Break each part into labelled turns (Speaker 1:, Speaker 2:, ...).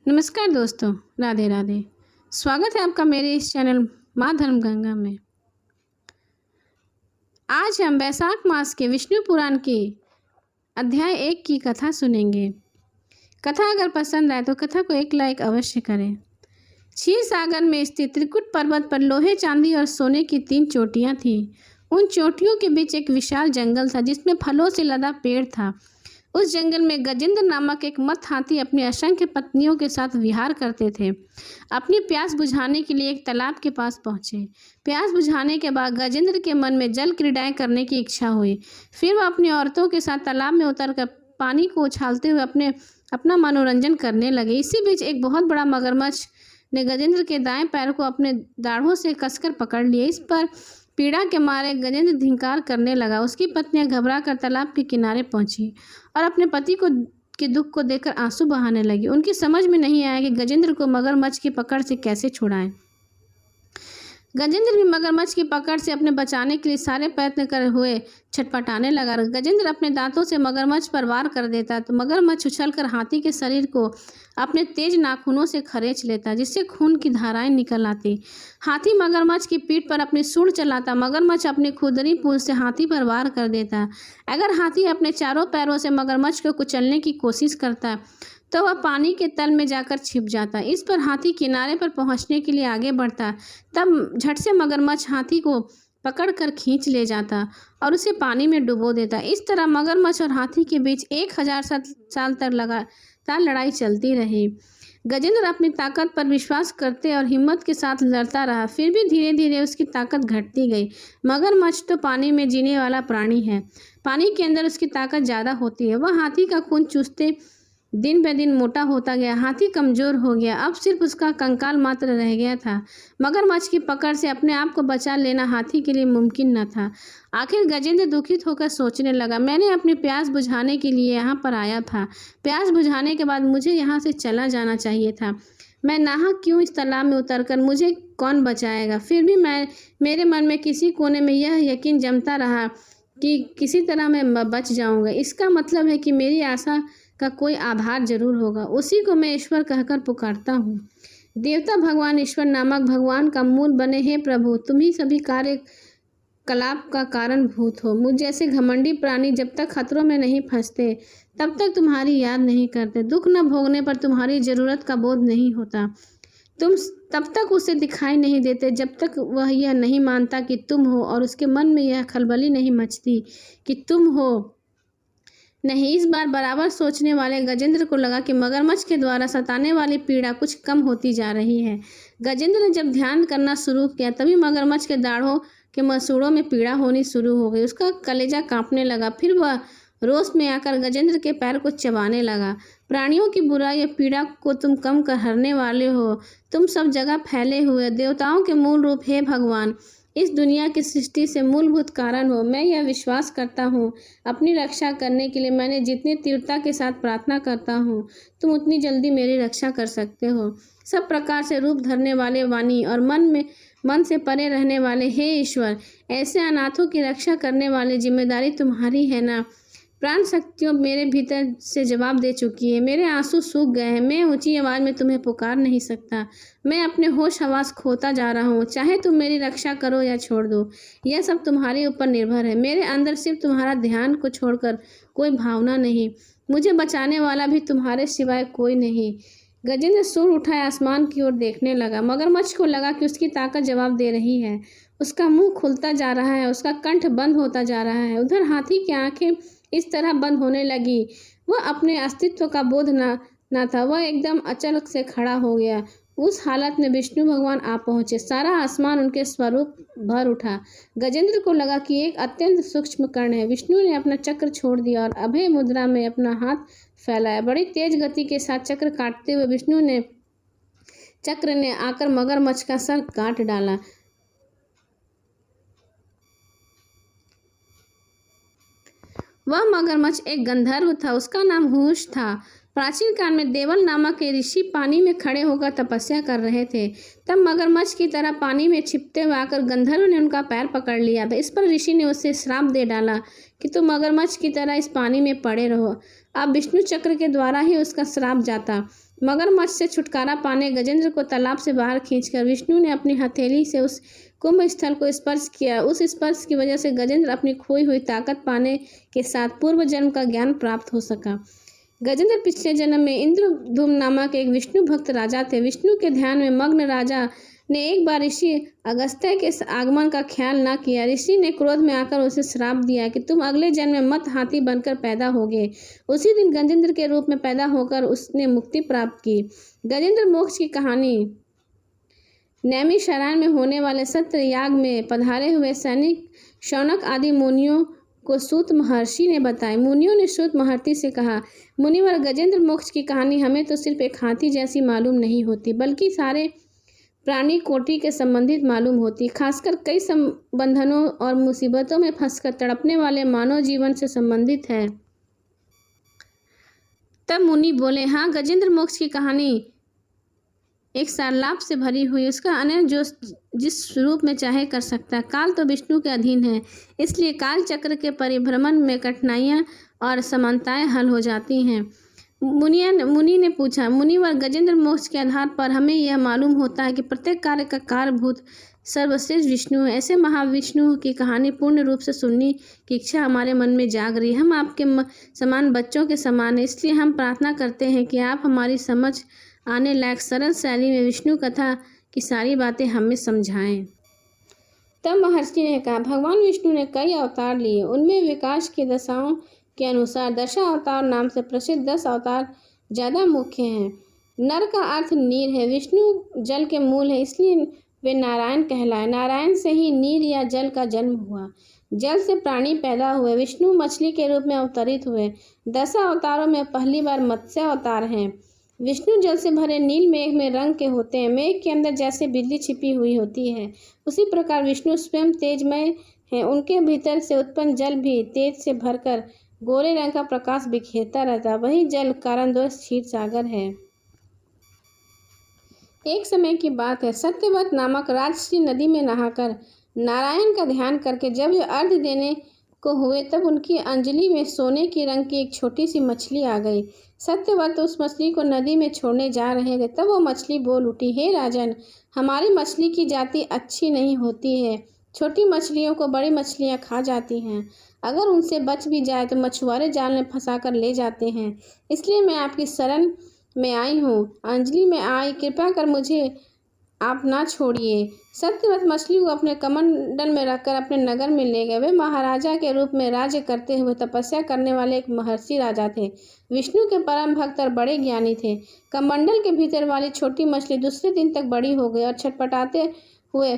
Speaker 1: नमस्कार दोस्तों, राधे राधे। स्वागत है आपका मेरे इस चैनल माँ धर्म गंगा में। आज हम वैशाख मास के विष्णु पुराण के अध्याय 1 की कथा सुनेंगे। कथा अगर पसंद आए तो कथा को एक लाइक अवश्य करें। क्षीर सागर में स्थित त्रिकुट पर्वत पर लोहे, चांदी और सोने की 3 चोटियां थीं। उन चोटियों के बीच एक विशाल जंगल था जिसमें फलों से लदा पेड़ था। उस जंगल में गजेंद्र नामक एक मत हाथी अपनी असंख्य पत्नियों के साथ विहार करते थे। अपनी प्यास बुझाने के लिए एक तालाब के पास पहुंचे। प्यास बुझाने के बाद गजेंद्र के मन में जल क्रीड़ाएं करने की इच्छा हुई। फिर वह अपनी औरतों के साथ तालाब में उतरकर पानी को उछालते हुए अपना मनोरंजन करने लगे। इसी बीच एक बहुत बड़ा मगरमच्छ ने गजेंद्र के दाएं पैर को अपने दाढ़ों से कसकर पकड़ लिया। इस पर पीड़ा के मारे गजेंद्र धिंकार करने लगा। उसकी पत्नियां घबरा कर तालाब के किनारे पहुंची और अपने पति के दुख को देखकर आंसू बहाने लगी। उनकी समझ में नहीं आया कि गजेंद्र को मगरमच्छ की पकड़ से कैसे छुड़ाएं। गजेंद्र भी मगरमच्छ की पकड़ से अपने बचाने के लिए सारे प्रयत्न कर हुए छटपटाने लगा। गजेंद्र अपने दांतों से मगरमच्छ पर वार कर देता तो मगरमच्छ उछलकर हाथी के शरीर को अपने तेज नाखूनों से खरेंच लेता, जिससे खून की धाराएं निकल आती। हाथी मगरमच्छ की पीठ पर अपनी सूंड चलाता। मगरमच्छ अपनी खुरदरी पूंछ से हाथी पर वार कर देता। अगर हाथी अपने चारों पैरों से मगरमच्छ को कुचलने की कोशिश करता तो वह पानी के तल में जाकर छिप जाता। इस पर हाथी किनारे पर पहुंचने के लिए आगे बढ़ता। तब झट से मगरमच्छ हाथी को पकड़कर खींच ले जाता और उसे पानी में डुबो देता। इस तरह मगरमच्छ और हाथी के बीच 1000 साल तक लगातार लड़ाई चलती रही। गजेंद्र अपनी ताकत पर विश्वास करते और हिम्मत के साथ लड़ता रहा। फिर भी धीरे धीरे उसकी ताकत घटती गई। मगरमच्छ तो पानी में जीने वाला प्राणी है। पानी के अंदर उसकी ताकत ज़्यादा होती है। वह हाथी का खून चूसते दिन ब दिन मोटा होता गया। हाथी कमजोर हो गया। अब सिर्फ उसका कंकाल मात्र रह गया था। मगरमच्छ की पकड़ से अपने आप को बचा लेना हाथी के लिए मुमकिन न था। आखिर गजेंद्र दुखित होकर सोचने लगा, मैंने अपनी प्यास बुझाने के लिए यहाँ पर आया था। प्यास बुझाने के बाद मुझे यहाँ से चला जाना चाहिए था। मैं नाहक क्यों इस तालाब में उतरकर, मुझे कौन बचाएगा। फिर भी मेरे मन में किसी कोने में यह यकीन जमता रहा कि किसी तरह मैं बच जाऊँगा। इसका मतलब है कि मेरी आशा का कोई आधार जरूर होगा। उसी को मैं ईश्वर कहकर पुकारता हूँ। देवता भगवान ईश्वर नामक भगवान का मूल बने, हे प्रभु, तुम ही सभी कार्यकलाप का कारण भूत हो। मुझ जैसे घमंडी प्राणी जब तक खतरों में नहीं फंसते तब तक तुम्हारी याद नहीं करते। दुख न भोगने पर तुम्हारी जरूरत का बोध नहीं होता। तुम तब तक उसे दिखाई नहीं देते जब तक वह यह नहीं मानता कि तुम हो, और उसके मन में यह खलबली नहीं मचती कि तुम हो नहीं। इस बार बराबर सोचने वाले गजेंद्र को लगा कि मगरमच्छ के द्वारा सताने वाली पीड़ा कुछ कम होती जा रही है। गजेंद्र ने जब ध्यान करना शुरू किया तभी मगरमच्छ के दाढ़ों के मसूड़ों में पीड़ा होनी शुरू हो गई। उसका कलेजा कांपने लगा। फिर वह रोष में आकर गजेंद्र के पैर को चबाने लगा। प्राणियों की बुराई या पीड़ा को तुम कम करने वाले हो। तुम सब जगह फैले हुए देवताओं के मूल रूप, हे भगवान, इस दुनिया की सृष्टि से मूलभूत कारण हो। मैं यह विश्वास करता हूँ अपनी रक्षा करने के लिए मैंने जितनी तीव्रता के साथ प्रार्थना करता हूँ तुम उतनी जल्दी मेरी रक्षा कर सकते हो। सब प्रकार से रूप धरने वाले वाणी और मन से परे रहने वाले, हे ईश्वर, ऐसे अनाथों की रक्षा करने वाली जिम्मेदारी तुम्हारी है ना। प्राण शक्तियों मेरे भीतर से जवाब दे चुकी है। मेरे आंसू सूख गए हैं। मैं ऊंची आवाज़ में तुम्हें पुकार नहीं सकता। मैं अपने होश हवास खोता जा रहा हूँ। चाहे तुम मेरी रक्षा करो या छोड़ दो, यह सब तुम्हारे ऊपर निर्भर है। मेरे अंदर सिर्फ तुम्हारा ध्यान को छोड़कर कोई भावना नहीं। मुझे बचाने वाला भी तुम्हारे सिवाय कोई नहीं। गजेंद्र सूर उठाए आसमान की ओर देखने लगा। मगरमच्छ को लगा कि उसकी ताकत जवाब दे रही है। उसका मुंह खुलता जा रहा है, उसका कंठ बंद होता जा रहा है। उधर हाथी की आंखें इस तरह बंद होने लगी वह अपने अस्तित्व का बोध न था। वह एकदम अचल से खड़ा हो गया। उस हालत में विष्णु भगवान आ पहुंचे। सारा आसमान उनके स्वरूप भर उठा। गजेंद्र को लगा कि एक अत्यंत सूक्ष्म कण है। विष्णु ने अपना चक्र छोड़ दिया और अभय मुद्रा में अपना हाथ फैलाया। बड़ी तेज गति के साथ चक्र काटते हुए चक्र ने आकर मगरमच्छ का सर काट डाला। वह मगरमच्छ एक गंधर्व था। उसका नाम हुश था। प्राचीन काल में देवल नामक एक ऋषि पानी में खड़े होकर तपस्या कर रहे थे। तब मगरमच्छ की तरह पानी में छिपते हुए आकर गंधर्व ने उनका पैर पकड़ लिया। इस पर ऋषि ने उसे श्राप दे डाला कि तुम मगरमच्छ की तरह इस पानी में पड़े रहो। अब विष्णु चक्र के द्वारा ही उसका श्राप जाता। मगरमच्छ से छुटकारा पाने गजेंद्र को तालाब से बाहर खींचकर विष्णु ने अपनी हथेली से उस कुंभ स्थल को स्पर्श किया। उस स्पर्श की वजह से गजेंद्र अपनी खोई हुई ताकत पाने के साथ पूर्व जन्म का ज्ञान प्राप्त हो सका। गजेंद्र पिछले जन्म में इंद्रधूम नामक एक विष्णु भक्त राजा थे। विष्णु के ध्यान में मग्न राजा ने एक बार ऋषि अगस्त्य के आगमन का ख्याल न किया। ऋषि ने क्रोध में आकर उसे श्राप दिया कि तुम अगले जन्म में मत हाथी बनकर पैदा होगे। उसी दिन गजेंद्र के रूप में पैदा होकर उसने मुक्ति प्राप्त की। गजेंद्र मोक्ष की कहानी नैमिषारण्य में होने वाले सत्र याग में पधारे हुए सैनिक शौनक आदि मुनियों को सूत महर्षि ने बताई। मुनियों ने सूत महर्षि से कहा, मुनिवर, गजेंद्र मोक्ष की कहानी हमें तो सिर्फ एक हाथी जैसी मालूम नहीं होती, बल्कि सारे प्राणी कोटि के संबंधित मालूम होती। खासकर कई बंधनों और मुसीबतों में फंसकर तड़पने वाले मानव जीवन से संबंधित है। तब मुनि बोले, हाँ, गजेंद्र मोक्ष की कहानी एक सारलाप से भरी हुई, उसका अनंत जो जिस रूप में चाहे कर सकता है। काल तो विष्णु के अधीन है, इसलिए काल चक्र के परिभ्रमण में कठिनाइयां और समानताएं हल हो जाती हैं। मुनि ने पूछा, मुनिवर, गजेंद्र मोक्ष के आधार पर हमें यह मालूम होता है कि प्रत्येक कार्य का कारभूत सर्वश्रेष्ठ विष्णु है। ऐसे महाविष्णु की कहानी पूर्ण रूप से सुनने की इच्छा हमारे मन में जाग रही। हम आपके समान बच्चों के समान हैं, इसलिए हम प्रार्थना करते हैं कि आप हमारी समझ आने लायक सरल शैली में विष्णु कथा की सारी बातें हमें समझाएं। तब महर्षि ने कहा, भगवान विष्णु ने कई अवतार लिए। उनमें विकास की दशाओं के अनुसार दशावतार नाम से प्रसिद्ध 10 अवतार ज़्यादा मुख्य हैं। नर का अर्थ नीर है। विष्णु जल के मूल है, इसलिए वे नारायण कहलाए। नारायण से ही नीर या जल का जन्म हुआ। जल से प्राणी पैदा हुए। विष्णु मछली के रूप में अवतरित हुए। 10 अवतारों में पहली बार मत्स्य अवतार हैं। विष्णु जल से भरे नील मेघ में रंग के होते हैं। मेघ के अंदर जैसे बिजली छिपी हुई होती है, उसी प्रकार विष्णु स्वयं तेजमय हैं। उनके भीतर से उत्पन्न जल भी तेज से भरकर गोरे रंग का प्रकाश बिखेरता रहता। वही जल कारणद्वय क्षीर सागर है। एक समय की बात है, सत्यवत नामक राजश्री नदी में नहाकर नारायण का ध्यान करके जब वे अर्घ्य देने को हुए, तब उनकी अंजलि में सोने की रंग की एक छोटी सी मछली आ गई। सत्यवत उस मछली को नदी में छोड़ने जा रहे थे, तब वो मछली बोल उठी, हे राजन, हमारी मछली की जाति अच्छी नहीं होती है। छोटी मछलियों को बड़ी मछलियां खा जाती हैं। अगर उनसे बच भी जाए तो मछुआरे जाल में फंसाकर ले जाते हैं। इसलिए मैं आपकी शरण में आई हूँ। अंजलि में आई, कृपा कर मुझे आप ना छोड़िए। सत्यवत मछली को अपने कमंडल में रखकर अपने नगर में ले गए। वे महाराजा के रूप में राज्य करते हुए तपस्या करने वाले एक महर्षि राजा थे। विष्णु के परम भक्त और बड़े ज्ञानी थे। कमंडल के भीतर वाली छोटी मछली दूसरे दिन तक बड़ी हो गई और छटपटाते हुए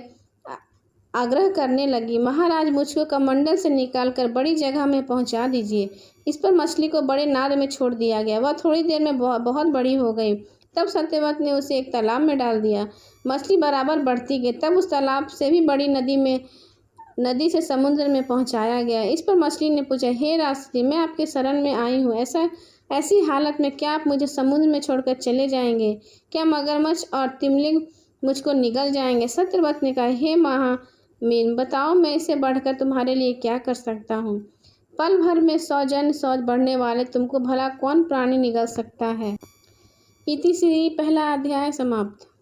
Speaker 1: आग्रह करने लगी, महाराज, मुझको कमंडल से निकालकर बड़ी जगह में पहुंचा दीजिए। इस पर मछली को बड़े नाद में छोड़ दिया गया। वह थोड़ी देर में बहुत बड़ी हो गई। तब सत्यवत ने उसे एक तालाब में डाल दिया। मछली बराबर बढ़ती गई। तब उस तालाब से भी बड़ी नदी से समुद्र में पहुंचाया गया। इस पर मछली ने पूछा, हे राजश्री, मैं आपके शरण में आई हूँ। ऐसी हालत में क्या आप मुझे समुद्र में छोड़कर चले जाएंगे? क्या मगरमच्छ और तिमिंगल मुझको निगल जाएंगे? सत्यवत ने कहा, हे महामीन, बताओ, मैं इससे बढ़कर तुम्हारे लिए क्या कर सकता हूँ? पल भर में 100 जन सौज बढ़ने वाले तुमको भला कौन प्राणी निगल सकता है? इति श्री पहला अध्याय समाप्त।